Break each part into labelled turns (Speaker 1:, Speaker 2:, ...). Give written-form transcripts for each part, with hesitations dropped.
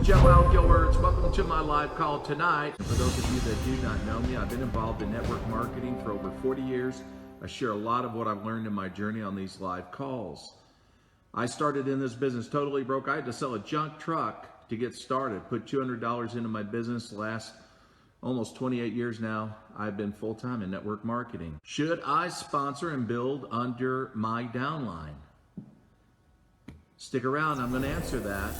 Speaker 1: Welcome to my live call tonight. For those of you that do not know me, I've been involved in network marketing for over 40 years. I share a lot of what I've learned in my journey on these live calls. I started in this business totally broke. I had to sell a junk truck to get started, put $200 into my business. Last almost 28 years now, I've been full-time in network marketing. Should I sponsor and build under my downline? Stick around, I'm going to answer that.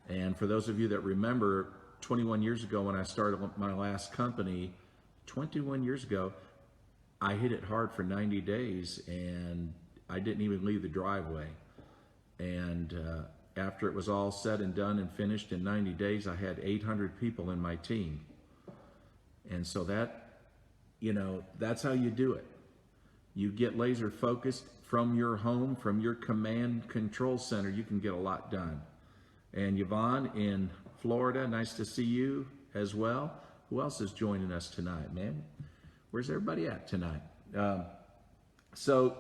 Speaker 1: And for those of you that remember, 21 years ago when I started my last company, 21 years ago, I hit it hard for 90 days and I didn't even leave the driveway. And after it was all said and done and finished in 90 days, I had 800 people in my team. And so that, that's how you do it. You get laser focused from your home, from your command control center, you can get a lot done. And Yvonne in Florida, nice to see you as well. Who else is joining us tonight, man? Where's everybody at tonight? So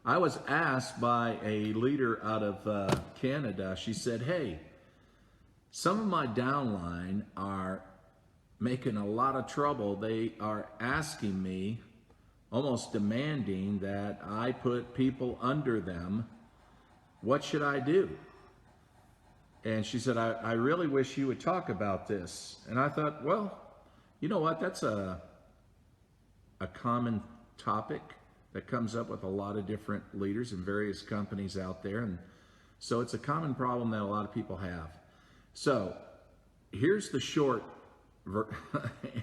Speaker 1: I was asked by a leader out of Canada. She said, hey, some of my downline are making a lot of trouble. They are asking me, almost demanding that I put people under them. What should I do? And she said, I really wish you would talk about this. And I thought, well, you know what? That's a common topic that comes up with a lot of different leaders in various companies out there. And so it's a common problem that a lot of people have. So here's the short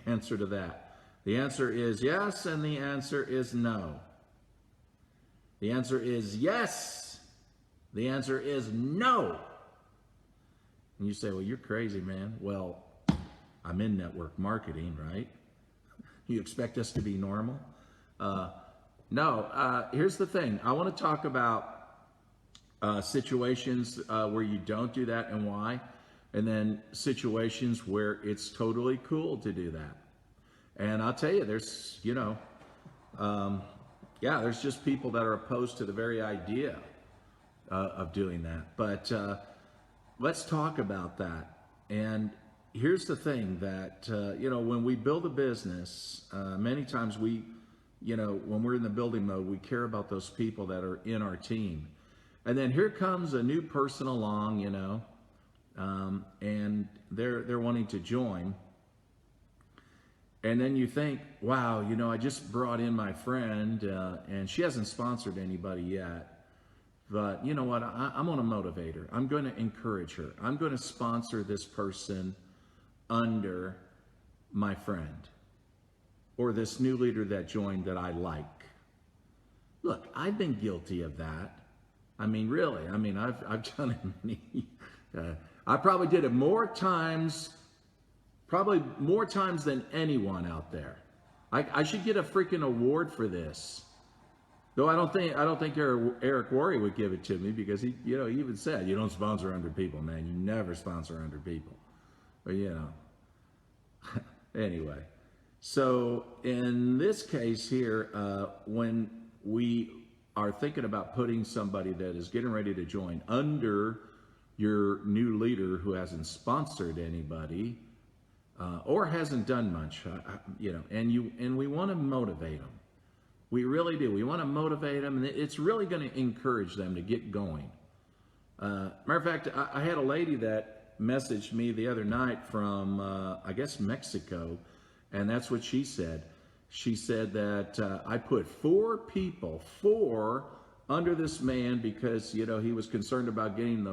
Speaker 1: answer to that. The answer is yes, and the answer is no. The answer is yes. The answer is no. And you say, well, you're crazy, man. Well, I'm in network marketing, right? You expect us to be normal? No, here's the thing. I want to talk about situations where you don't do that and why, and then situations where it's totally cool to do that. And I'll tell you, there's, there's just people that are opposed to the very idea of doing that. But let's talk about that. And here's the thing that, when we build a business, many times when we're in the building mode, we care about those people that are in our team. And then here comes a new person along, and they're wanting to join. And then you think, wow, I just brought in my friend and she hasn't sponsored anybody yet. But you know what? I'm going to motivate her. I'm going to encourage her. I'm going to sponsor this person under my friend or this new leader that joined that I like. Look, I've been guilty of that. I mean, really. I mean, I've done it many. I probably did it more times than anyone out there. I should get a freaking award for this. Though I don't think Eric Worre would give it to me, because he even said, you don't sponsor under people, man. You never sponsor under people. But anyway. So in this case here, when we are thinking about putting somebody that is getting ready to join under your new leader who hasn't sponsored anybody or hasn't done much, and we want to motivate them. We really do. We want to motivate them, and it's really going to encourage them to get going. Matter of fact, I had a lady that messaged me the other night from, I guess, Mexico, and that's what she said. She said that I put four under this man because, he was concerned about getting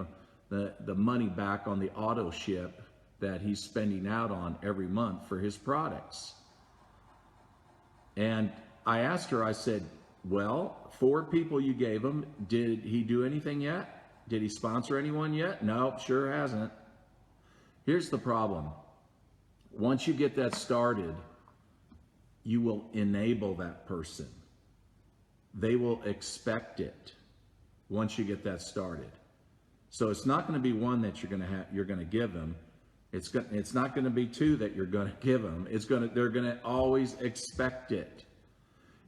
Speaker 1: the money back on the auto ship that he's spending out on every month for his products. And I asked her, I said, well, 4 people you gave him, did he do anything yet? Did he sponsor anyone yet? No, sure hasn't. Here's the problem. Once you get that started, you will enable that person. They will expect it once you get that started. So it's not going to be 1 that you're going to give them. It's not going to be 2 that you're going to give them. They're going to always expect it.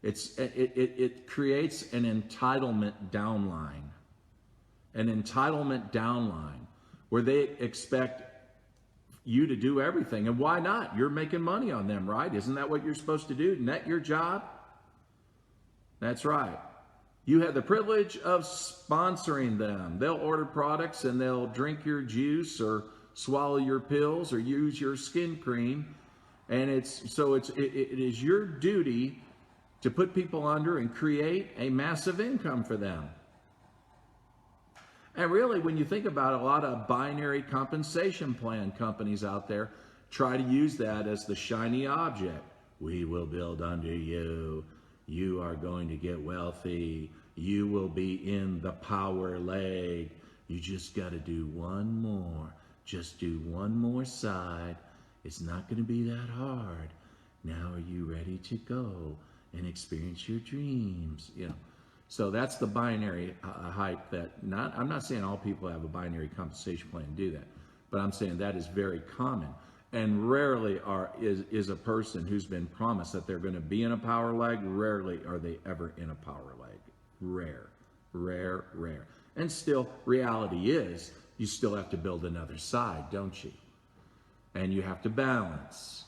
Speaker 1: It creates an entitlement downline. An entitlement downline where they expect you to do everything. And why not? You're making money on them, right? Isn't that what you're supposed to do? Net your job? That's right. You have the privilege of sponsoring them. They'll order products and they'll drink your juice or swallow your pills or use your skin cream. And it is your duty to put people under and create a massive income for them. And really, when you think about it, a lot of binary compensation plan companies out there try to use that as the shiny object. We will build under you. You are going to get wealthy. You will be in the power leg. You just got to do one more. Just do one more side. It's not going to be that hard. Now are you ready to go and experience your dreams? So that's the binary hype I'm not saying all people have a binary compensation plan and do that, but I'm saying that is very common. And rarely is a person who's been promised that they're going to be in a power leg, rarely are they ever in a power leg. Rare. And still, reality is, you still have to build another side, don't you? And you have to balance.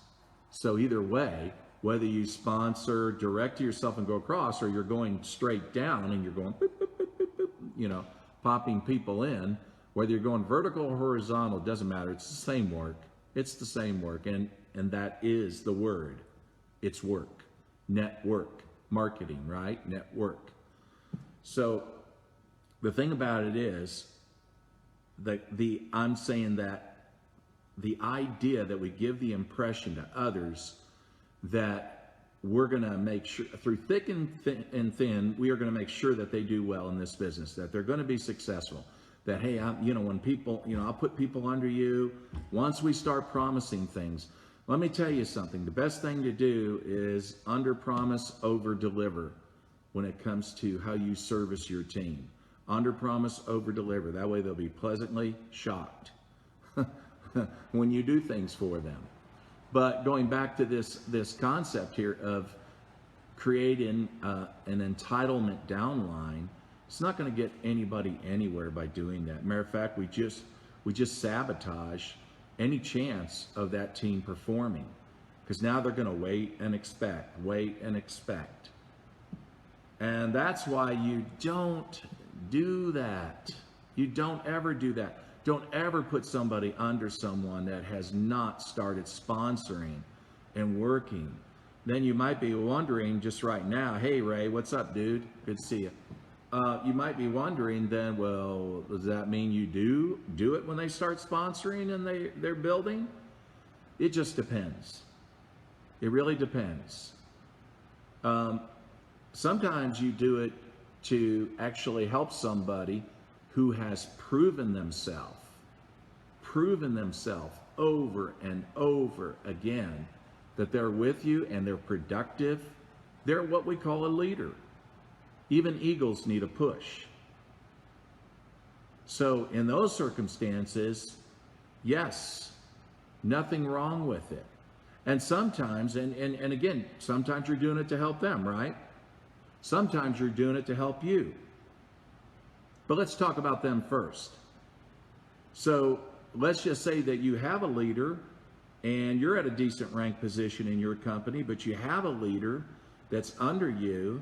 Speaker 1: So either way, whether you sponsor direct to yourself and go across, or you're going straight down and you're going boop, boop, boop, boop, boop, popping people in, whether you're going vertical or horizontal, doesn't matter. It's the same work. It's the same work. And that is the word. It's work. Network. Marketing, right? Network. So the thing about it is I'm saying that the idea that we give the impression to others that we're going to make sure through thick and thin, we are going to make sure that they do well in this business, that they're going to be successful, that, hey, when people, I'll put people under you. Once we start promising things, let me tell you something. The best thing to do is under promise, over deliver when it comes to how you service your team. Under promise, over deliver. That way they'll be pleasantly shocked when you do things for them. But going back to this concept here of creating an entitlement downline, it's not going to get anybody anywhere by doing that. Matter of fact, we just sabotage any chance of that team performing, because now they're going to wait and expect. And that's why you don't do that. You don't ever do that. Don't ever put somebody under someone that has not started sponsoring and working. Then you might be wondering just right now, hey, Ray, what's up, dude? Good to see you. You might be wondering then, well, does that mean you do it when they start sponsoring and they're building? It just depends. It really depends. Sometimes you do it to actually help somebody who has proven themselves over and over again that they're with you and they're productive. They're what we call a leader. Even eagles need a push. So in those circumstances, yes, nothing wrong with it. And sometimes, and again, sometimes you're doing it to help them, right? Sometimes you're doing it to help you. But let's talk about them first. So let's just say that you have a leader and you're at a decent rank position in your company, but you have a leader that's under you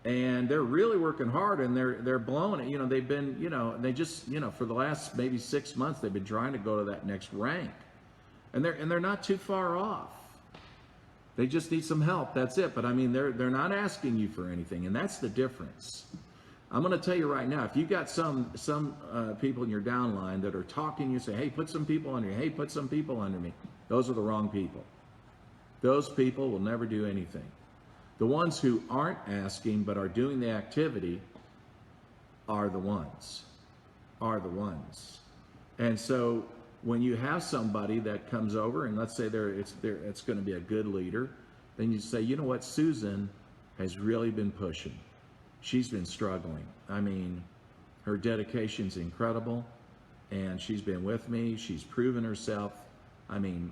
Speaker 1: and they're really working hard and they're blowing it. You know, they've been, you know, they just, you know, for the last maybe 6 months, they've been trying to go to that next rank. And they're not too far off. They just need some help. That's it. But I mean, they're not asking you for anything, and that's the difference. I'm going to tell you right now, if you got some people in your downline that are talking, you say, hey, put some people under you. Hey, put some people under me. Those are the wrong people. Those people will never do anything. The ones who aren't asking but are doing the activity are the ones. And so when you have somebody that comes over, and let's say it's going to be a good leader, then you say, you know what, Susan has really been pushing. She's been struggling. I mean, her dedication's incredible, and she's been with me. She's proven herself. I mean,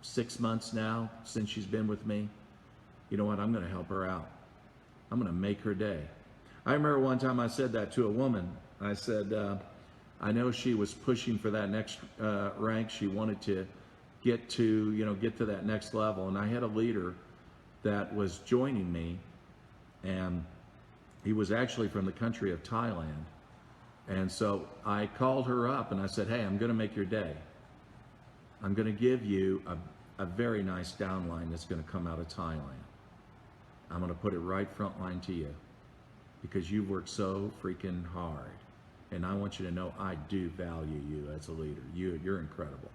Speaker 1: 6 months now since she's been with me. You know what? I'm going to help her out. I'm going to make her day. I remember one time I said that to a woman. I said, I know she was pushing for that next rank. She wanted to get to that next level. And I had a leader that was joining me, and he was actually from the country of Thailand. And so I called her up and I said, hey, I'm going to make your day. I'm going to give you a very nice downline that's going to come out of Thailand. I'm going to put it right front line to you because you've worked so freaking hard. And I want you to know I do value you as a leader. You're incredible.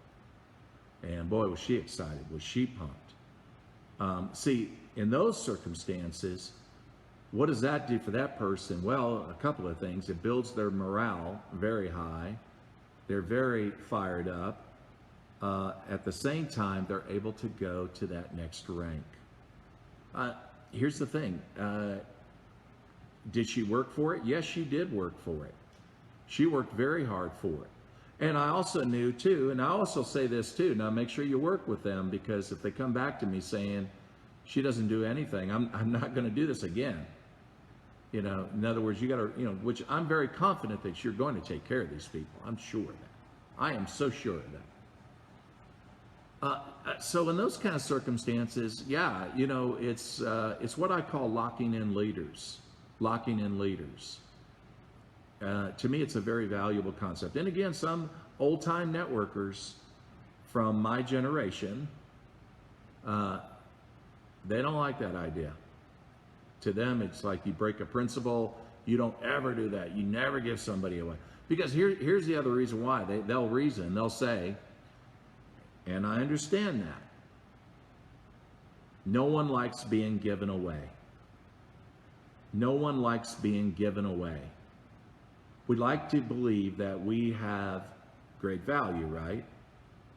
Speaker 1: And boy, was she excited. Was she pumped? See, in those circumstances, what does that do for that person? Well, a couple of things. It builds their morale very high. They're very fired up. At the same time, they're able to go to that next rank. Here's the thing. Did she work for it? Yes, she did work for it. She worked very hard for it. And I also knew too, and I also say this too, now make sure you work with them, because if they come back to me saying, she doesn't do anything, I'm not going to do this again. You know, in other words, you got to, you know, which I'm very confident that you're going to take care of these people. I'm sure of that. I am so sure of that. So in those kind of circumstances, yeah, you know, it's what I call locking in leaders. Locking in leaders. To me, it's a very valuable concept. And again, some old-time networkers from my generation, they don't like that idea. To them, it's like you break a principle. You don't ever do that. You never give somebody away. Because here's the other reason why. They'll reason. They'll say, and I understand that, no one likes being given away. No one likes being given away. We like to believe that we have great value, right?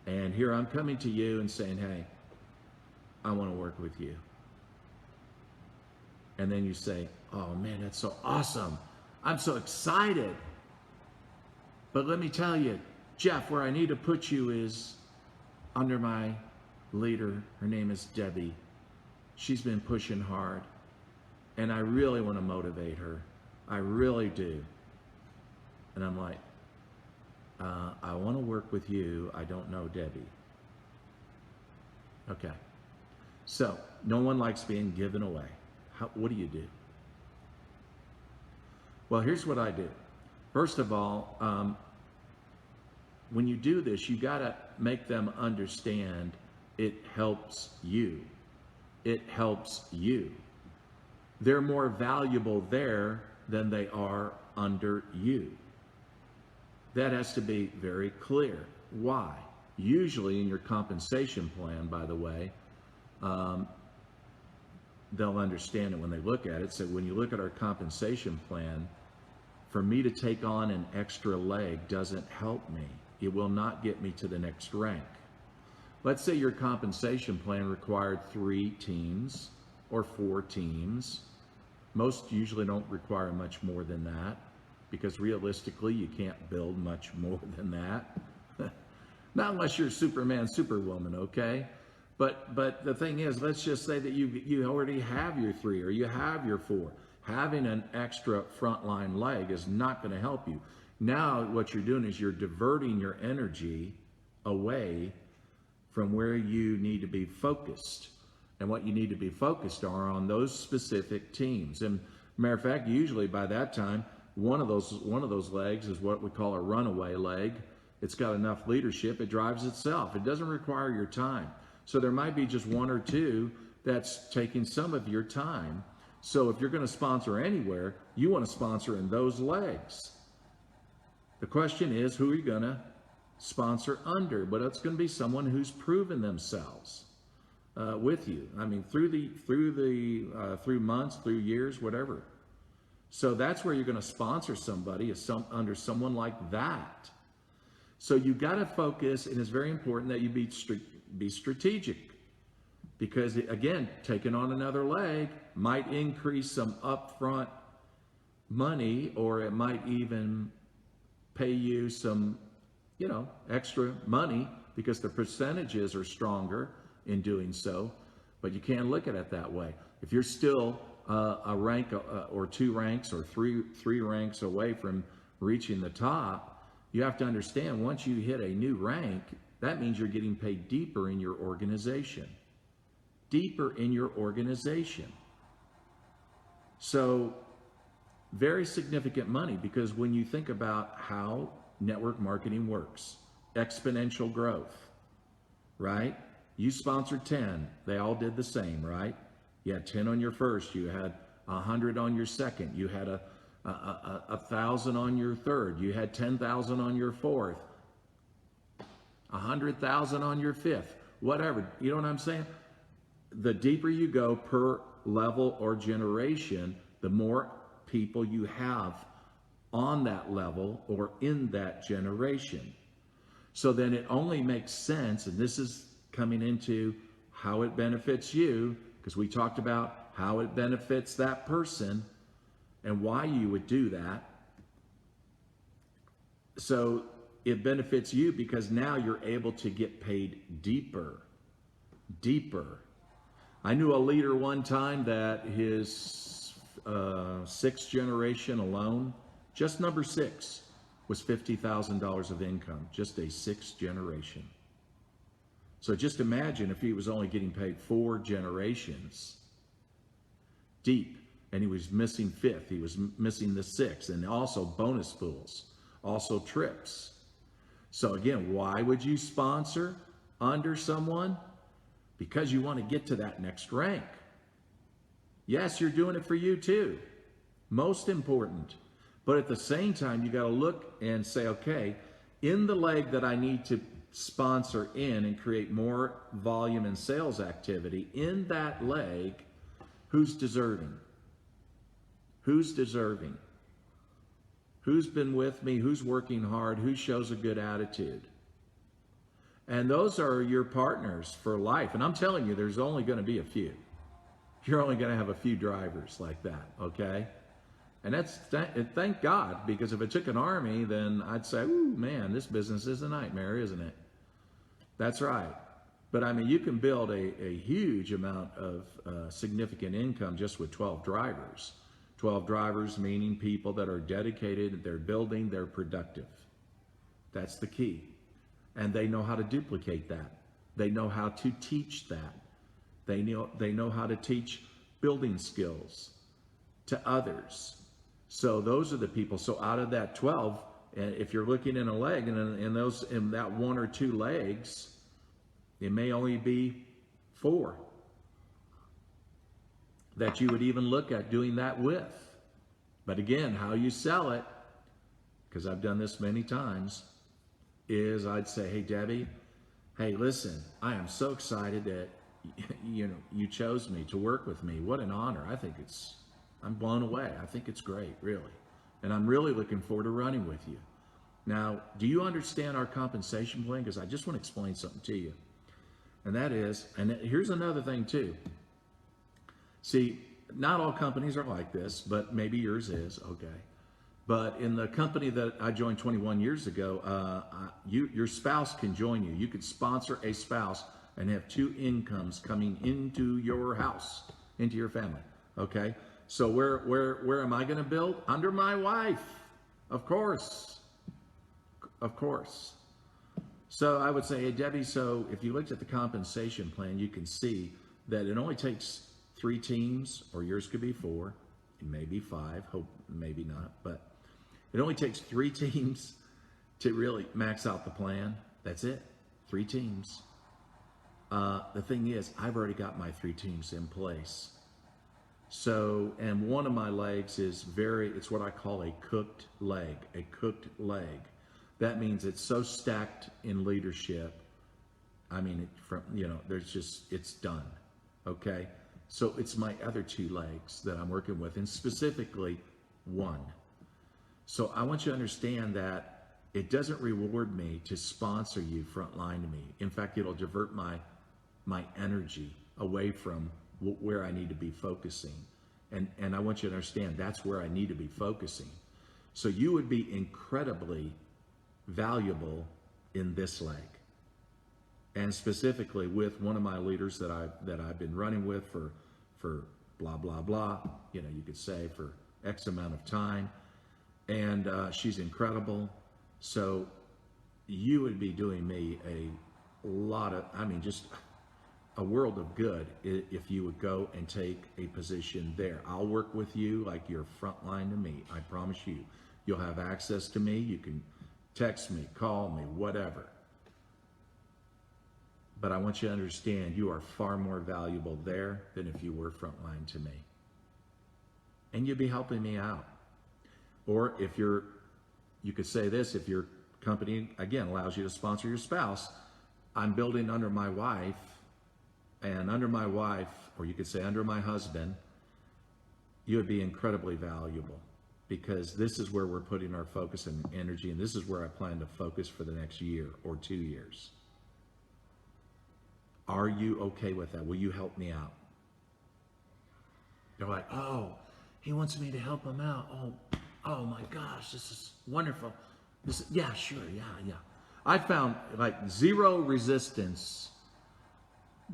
Speaker 1: And here I'm coming to you and saying, hey, I want to work with you. And then you say, oh man, that's so awesome. I'm so excited. But let me tell you, Jeff, where I need to put you is under my leader. Her name is Debbie. She's been pushing hard. And I really want to motivate her. I really do. And I'm like, I want to work with you. I don't know Debbie. Okay. So, no one likes being given away. What do you do? Well, here's what I do. First of all, when you do this, you got to make them understand it helps you. It helps you. They're more valuable there than they are under you. That has to be very clear. Why? Usually in your compensation plan, by the way, they'll understand it when they look at it. So when you look at our compensation plan, for me to take on an extra leg doesn't help me. It will not get me to the next rank. Let's say your compensation plan required 3 teams or 4 teams. Most usually don't require much more than that, because realistically you can't build much more than that. Not unless you're Superman, Superwoman, okay? But the thing is, let's just say that you already have your 3 or you have your 4. Having an extra frontline leg is not going to help you. Now what you're doing is you're diverting your energy away from where you need to be focused. And what you need to be focused on those specific teams. And matter of fact, usually by that time, one of those legs is what we call a runaway leg. It's got enough leadership, it drives itself. It doesn't require your time. So there might be just 1 or 2 that's taking some of your time. So if you're going to sponsor anywhere, you want to sponsor in those legs. The question is, who are you going to sponsor under? But it's going to be someone who's proven themselves with you. I mean, through months, through years, whatever. So that's where you're going to sponsor somebody under someone like that. So you got to focus, and it's very important that you be strategic, because again, taking on another leg might increase some upfront money, or it might even pay you some, extra money because the percentages are stronger in doing so. But you can't look at it that way. If you're still a rank or 2 ranks or three ranks away from reaching the top, you have to understand, once you hit a new rank, that means you're getting paid deeper in your organization. Deeper in your organization. So very significant money, because when you think about how network marketing works, exponential growth, right? You sponsored 10, they all did the same, right? You had 10 on your first, you had 100 on your second, you had 1,000 on your third, you had 10,000 on your fourth, 100,000 on your fifth, whatever. You know what I'm saying? The deeper you go per level or generation, the more people you have on that level or in that generation. So then it only makes sense, and this is coming into how it benefits you, because we talked about how it benefits that person and why you would do that. So it benefits you because now you're able to get paid deeper. I knew a leader one time that his 6th generation alone, just number 6, was $50,000 of income, just a 6th generation. So just imagine if he was only getting paid 4 generations deep, and he was missing 5th, he was missing the 6th, and also bonus pools, also trips. So again, why would you sponsor under someone? Because you want to get to that next rank. Yes, you're doing it for you too. Most important. But at the same time, you got to look and say, okay, in the leg that I need to sponsor in and create more volume and sales activity, in that leg, who's deserving? Who's deserving? Who's been with me? Who's working hard? Who shows a good attitude? And those are your partners for life. And I'm telling you, there's only going to be a few. You're only going to have a few drivers like that, okay? And that's, thank God, because if it took an army, then I'd say, ooh, man, this business is a nightmare, isn't it? That's right. But I mean, you can build a huge amount of significant income just with 12 drivers. 12 drivers meaning people that are dedicated, they're building, they're productive. That's the key. And they know how to duplicate that. They know how to teach that. They know how to teach building skills to others. So those are the people. So out of that 12, if you're looking in a leg, and in that 1 or 2 legs, it may only be 4 that you would even look at doing that with. But again, how you sell it, because I've done this many times, is I'd say, hey, Debbie, hey, listen, I am so excited that you chose me to work with me. What an honor. I'm blown away. I think it's great, really. And I'm really looking forward to running with you. Now, do you understand our compensation plan? Because I just want to explain something to you. And that is, and here's another thing too. See, not all companies are like this, but maybe yours is, okay. But in the company that I joined 21 years ago, your spouse can join you. You could sponsor a spouse and have two incomes coming into your house, into your family. Okay. So where am I going to build? Under my wife, of course, of course. So I would say, hey, Debbie, so if you looked at the compensation plan, you can see that it only takes 3 teams, or yours could be 4, maybe 5, hope maybe not, but it only takes 3 teams to really max out the plan. That's it, 3 teams. The thing is, I've already got my 3 teams in place. So, and one of my legs is it's what I call a cooked leg, That means it's so stacked in leadership. I mean, it's done. Okay. So it's my other 2 legs that I'm working with, and specifically 1. So I want you to understand that it doesn't reward me to sponsor you frontline to me. In fact, it'll divert my energy away from where I need to be focusing. And I want you to understand that's where I need to be focusing. So you would be incredibly valuable in this leg. And specifically with one of my leaders that I've been running with for blah, blah, blah, you could say for X amount of time. And she's incredible. So you would be doing me a lot of, just a world of good if you would go and take a position there. I'll work with you like you're frontline to me. I promise you. You'll have access to me. You can text me, call me, whatever. But I want you to understand you are far more valuable there than if you were frontline to me. And you'd be helping me out. Or you could say this, if your company, again, allows you to sponsor your spouse, I'm building under my wife, and under my wife, or you could say under my husband, you would be incredibly valuable, because this is where we're putting our focus and energy, and this is where I plan to focus for the next year or 2 years. Are you okay with that? Will you help me out? They're like, oh, he wants me to help him out. Oh my gosh, this is wonderful. Yeah, sure, yeah. I found like 0 resistance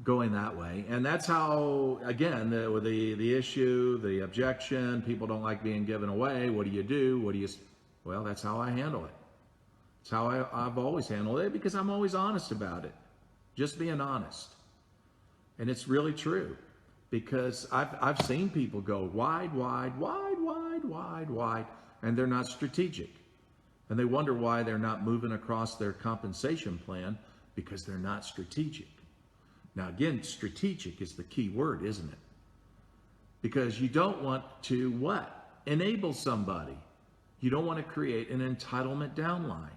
Speaker 1: going that way. And that's how, again, the issue, the objection, people don't like being given away. What do? Well, that's how I handle it. It's how I've always handled it, because I'm always honest about it. Just being honest. And it's really true, because I've seen people go wide, and they're not strategic. And they wonder why they're not moving across their compensation plan, because they're not strategic. Now, again, strategic is the key word, isn't it? Because you don't want to what? Enable somebody. You don't want to create an entitlement downline.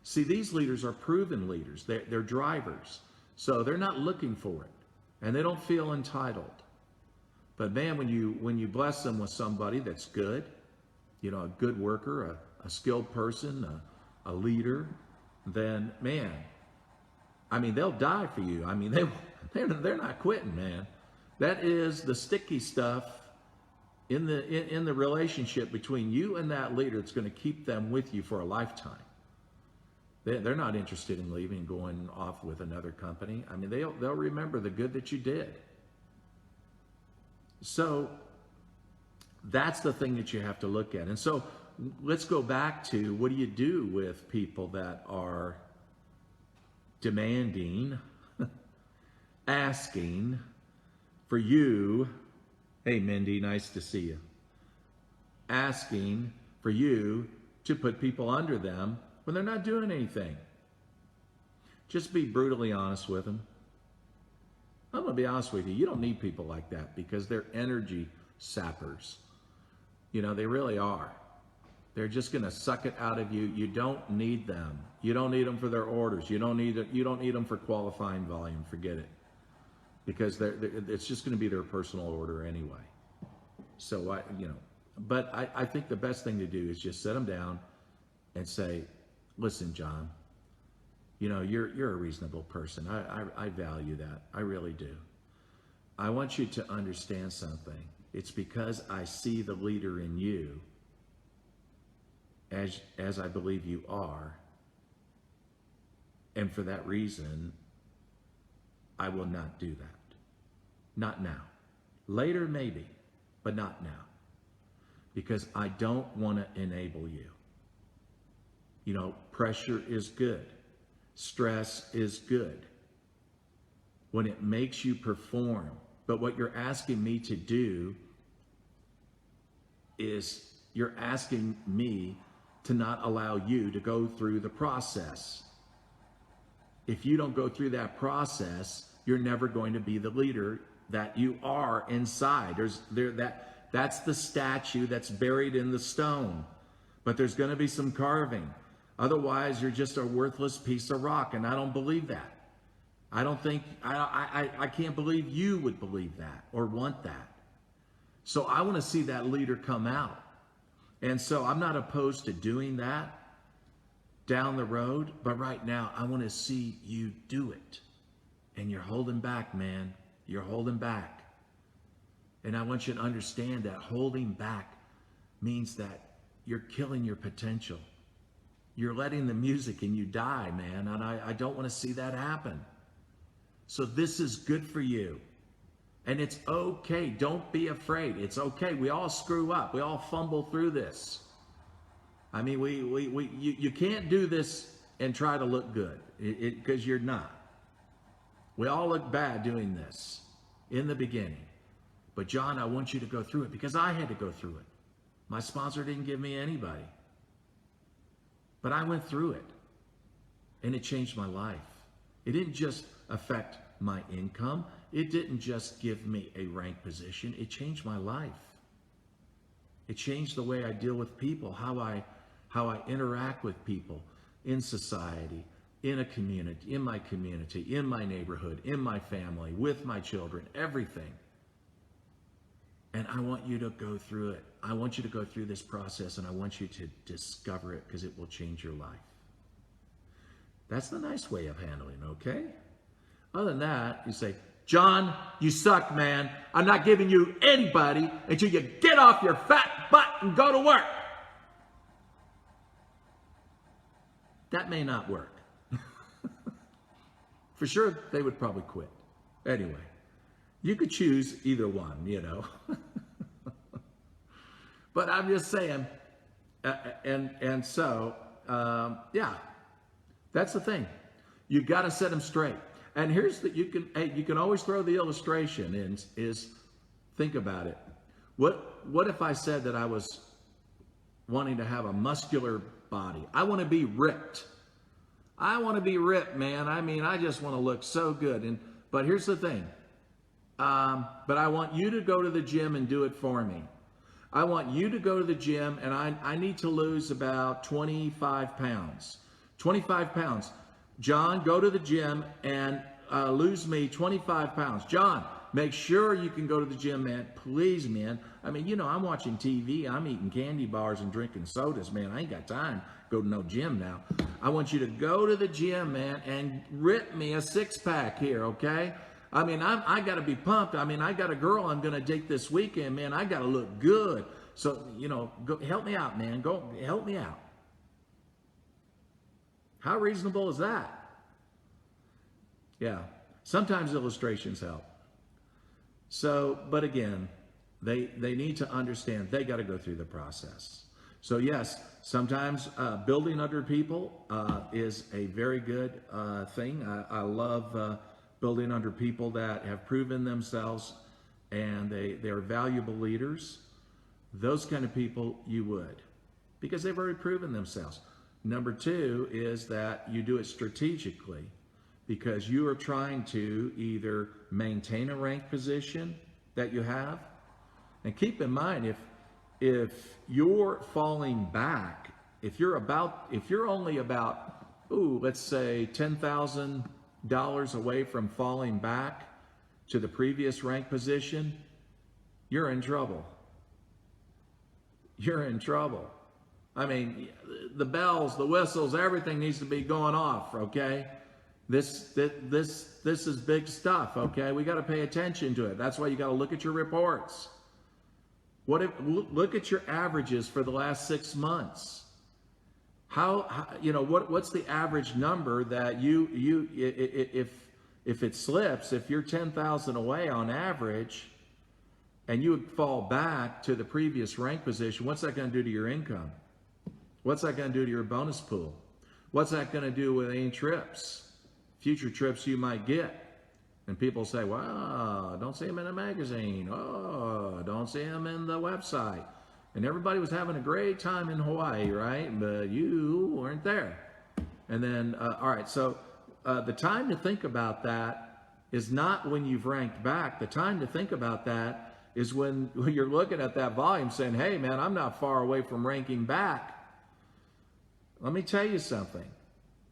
Speaker 1: See, these leaders are proven leaders. They're drivers. So they're not looking for it. And they don't feel entitled. But man, when you bless them with somebody that's good, a good worker, a skilled person, a leader, then man, they'll die for you. They're not quitting, man. That is the sticky stuff in the relationship between you and that leader that's going to keep them with you for a lifetime. They're not interested in leaving and going off with another company. They'll remember the good that you did. So that's the thing that you have to look at. And so let's go back to, what do you do with people that are demanding, asking for you, hey Mindy, nice to see you, asking for you to put people under them when they're not doing anything? Just be brutally honest with them. I'm going to be honest with you. You don't need people like that, because they're energy sappers. They really are. They're just going to suck it out of you. You don't need them. You don't need them for their orders. You don't need them for qualifying volume. Forget it. Because it's just going to be their personal order anyway. So but I think the best thing to do is just sit them down and say, listen, John, you're a reasonable person. I value that. I really do. I want you to understand something. It's because I see the leader in you as I believe you are. And for that reason, I will not do that. Not now. Later, maybe, but not now. Because I don't want to enable you. You know, pressure is good. Stress is good when it makes you perform. But what you're asking me to do is you're asking me to not allow you to go through the process. If you don't go through that process, you're never going to be the leader that you are inside. That's the statue that's buried in the stone. But there's going to be some carving. Otherwise, you're just a worthless piece of rock, and I don't believe that. I can't believe you would believe that or want that. So I want to see that leader come out. And so I'm not opposed to doing that down the road, but right now I want to see you do it. And you're holding back, man. You're holding back. And I want you to understand that holding back means that you're killing your potential. You're letting the music and you die, man. And I don't want to see that happen. So this is good for you. And it's okay. Don't be afraid. It's okay. We all screw up. We all fumble through this. I mean, you can't do this and try to look good because you're not. We all look bad doing this in the beginning. But John, I want you to go through it because I had to go through it. My sponsor didn't give me anybody. But I went through it. And it changed my life. It didn't just affect my income. It didn't just give me a rank position. It changed my life. It changed the way I deal with people, how I interact with people in society, in a community, in my neighborhood, in my family, with my children, everything. And I want you to go through it. I want you to go through this process, and I want you to discover it because it will change your life. That's the nice way of handling, okay? Other than that, you say, John, you suck, man. I'm not giving you anybody until you get off your fat butt and go to work. That may not work. For sure, they would probably quit. Anyway, you could choose either one, you know. But I'm just saying, so, that's the thing. You got to set them straight. And here's that you can always throw the illustration in is think about it. What if I said that I was wanting to have a muscular body? I want to be ripped. I want to be ripped, man. I mean, I just want to look so good. But here's the thing. But I want you to go to the gym and do it for me. I want you to go to the gym, and I need to lose about 25 pounds. 25 pounds. John, go to the gym and lose me 25 pounds. John, make sure you can go to the gym, man. Please, man. I mean, you know, I'm watching TV. I'm eating candy bars and drinking sodas, man. I ain't got time to go to no gym now. I want you to go to the gym, man, and rip me a six-pack here, okay? I mean, I got to be pumped. I mean, I got a girl I'm going to date this weekend, man. I got to look good. So, you know, go help me out, man. Go help me out. How reasonable is that? Yeah. Sometimes illustrations help. So, but again, they need to understand they got to go through the process. So yes, sometimes building under people is a very good thing. I love building under people that have proven themselves and they're valuable leaders. Those kind of people you would, because they've already proven themselves. Number two is that you do it strategically because you are trying to either maintain a ranked position that you have. And keep in mind, if you're falling back, if you're only about, let's say $10,000 away from falling back to the previous ranked position, you're in trouble. You're in trouble. I mean, the bells, the whistles, everything needs to be going off, okay? This is big stuff, okay? We got to pay attention to it. That's why you got to look at your reports. Look at your averages for the last 6 months. What's the average number that if it slips, if you're 10,000 away on average, and you would fall back to the previous rank position, what's that going to do to your income? What's that going to do to your bonus pool? What's that going to do with any trips, future trips you might get? And people say, well, don't see them in a magazine. Oh, don't see them in the website. And everybody was having a great time in Hawaii, right? But you weren't there. And then, all right, so the time to think about that is not when you've ranked back. The time to think about that is when you're looking at that volume saying, hey, man, I'm not far away from ranking back. Let me tell you something.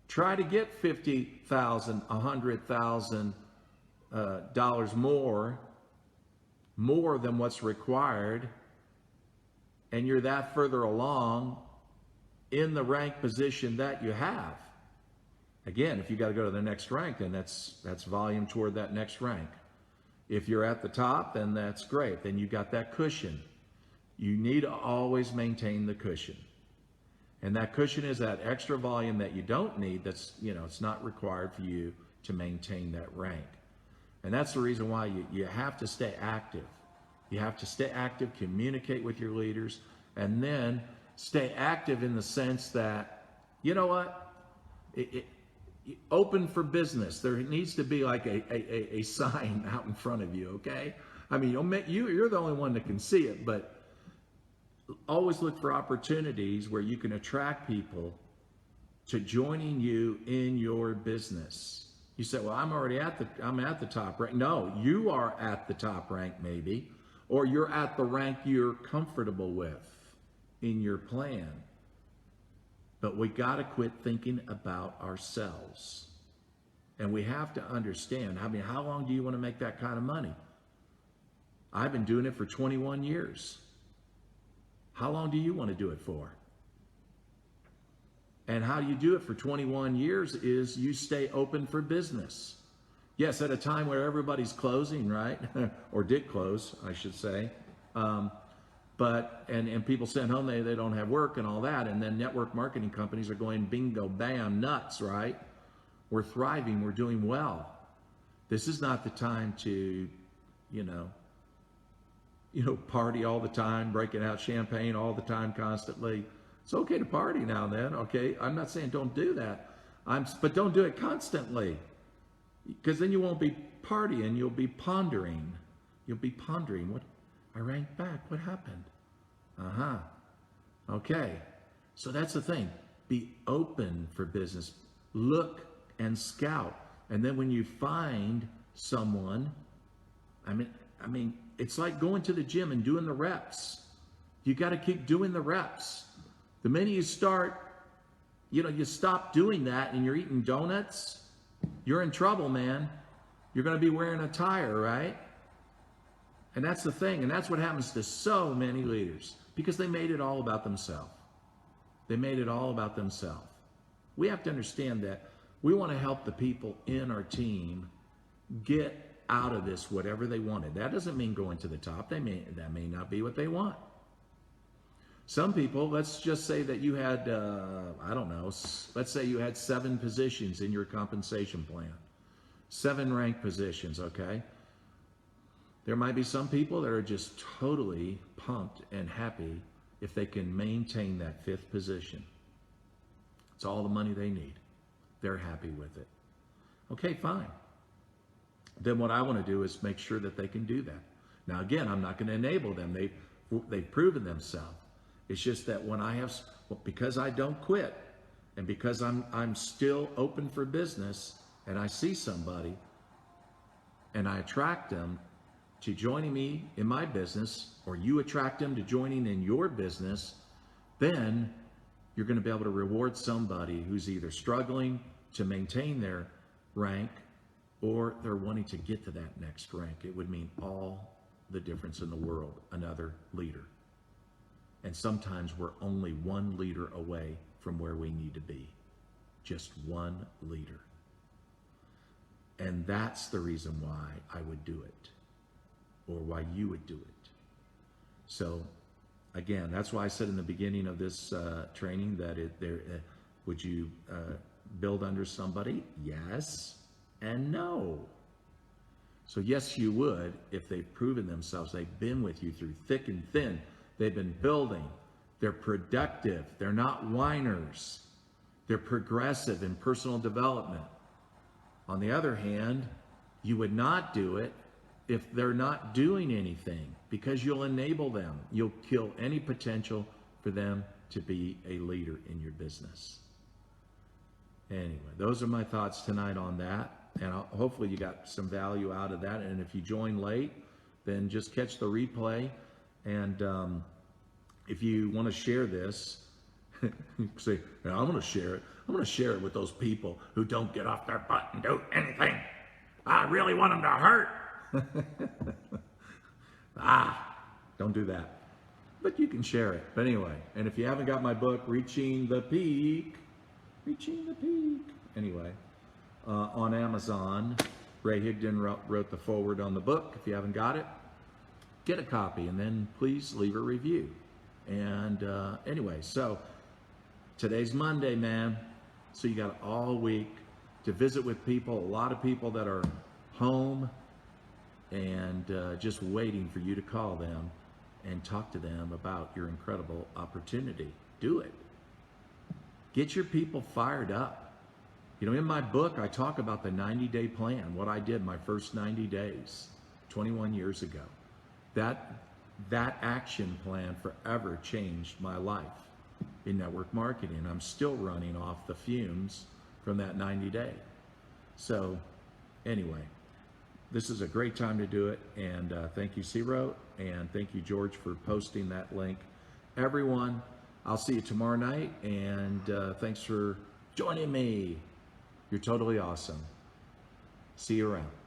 Speaker 1: Try to get $50,000, $100,000 dollars more than what's required, and you're that further along in the rank position that you have. Again, if you got to go to the next rank, then that's volume toward that next rank. If you're at the top, then that's great. Then you got that cushion. You need to always maintain the cushion. And that cushion is that extra volume that you don't need, that's, it's not required for you to maintain that rank. And that's the reason why you have to stay active. You have to stay active, communicate with your leaders, and then stay active in the sense that, you know what, open for business. There needs to be like a sign out in front of you, okay? I mean, you're the only one that can see it, but always look for opportunities where you can attract people to joining you in your business. You say, well, I'm at the top rank. No, you are at the top rank maybe, or you're at the rank you're comfortable with in your plan. But we got to quit thinking about ourselves. And we have to understand, I mean, how long do you want to make that kind of money? I've been doing it for 21 years. How long do you want to do it for? And how you do it for 21 years is you stay open for business. Yes, at a time where everybody's closing, right? Or did close, I should say. But people sent home, they don't have work and all that. And then network marketing companies are going bingo, bam, nuts, right? We're thriving, we're doing well. This is not the time to, party all the time, breaking out champagne all the time, constantly. It's okay to party now and then, okay? I'm not saying don't do that. But don't do it constantly. Because then you won't be partying, you'll be pondering. You'll be pondering, what? I ranked back, what happened? Okay, so that's the thing. Be open for business. Look and scout. And then when you find someone, I mean, it's like going to the gym and doing the reps. You got to keep doing the reps. The minute you start, you stop doing that and you're eating donuts, you're in trouble, man. You're going to be wearing a tire, right? And that's the thing. And that's what happens to so many leaders because they made it all about themselves. They made it all about themselves. We have to understand that we want to help the people in our team get out of this whatever they wanted. That doesn't mean going to the top. That may not be what they want. Some people, let's just say that you had, let's say you had 7 positions in your compensation plan. 7 ranked positions, okay? There might be some people that are just totally pumped and happy if they can maintain that 5th position. It's all the money they need. They're happy with it. Okay, fine. Then what I want to do is make sure that they can do that. Now, again, I'm not going to enable them. They've proven themselves. It's just that when because I don't quit and because I'm still open for business and I see somebody and I attract them to joining me in my business, or you attract them to joining in your business, then you're going to be able to reward somebody who's either struggling to maintain their rank or they're wanting to get to that next rank. It would mean all the difference in the world, another leader. And sometimes we're only one leader away from where we need to be. Just one leader. And that's the reason why I would do it, or why you would do it. So again, that's why I said in the beginning of this training that would you build under somebody? Yes and no. So yes, you would if they've proven themselves. They've been with you through thick and thin. They've been building. They're productive. They're not whiners. They're progressive in personal development. On the other hand, you would not do it if they're not doing anything, because you'll enable them. You'll kill any potential for them to be a leader in your business. Anyway, those are my thoughts tonight on that. And hopefully you got some value out of that. And if you join late, then just catch the replay. And if you want to share this, say, I'm going to share it. I'm going to share it with those people who don't get off their butt and do anything. I really want them to hurt. Don't do that. But you can share it. But anyway, and if you haven't got my book, Reaching the Peak. Anyway, on Amazon, Ray Higdon wrote the foreword on the book. If you haven't got it, get a copy and then please leave a review. And anyway, so today's Monday, man. So you got all week to visit with people, a lot of people that are home and just waiting for you to call them and talk to them about your incredible opportunity. Do it. Get your people fired up. You know, in my book, I talk about the 90-day plan, what I did my first 90 days, 21 years ago. That action plan forever changed my life in network marketing. I'm still running off the fumes from that 90-day. So anyway, this is a great time to do it. And thank you, Ciro, and thank you, George, for posting that link. Everyone, I'll see you tomorrow night, and thanks for joining me. You're totally awesome. See you around.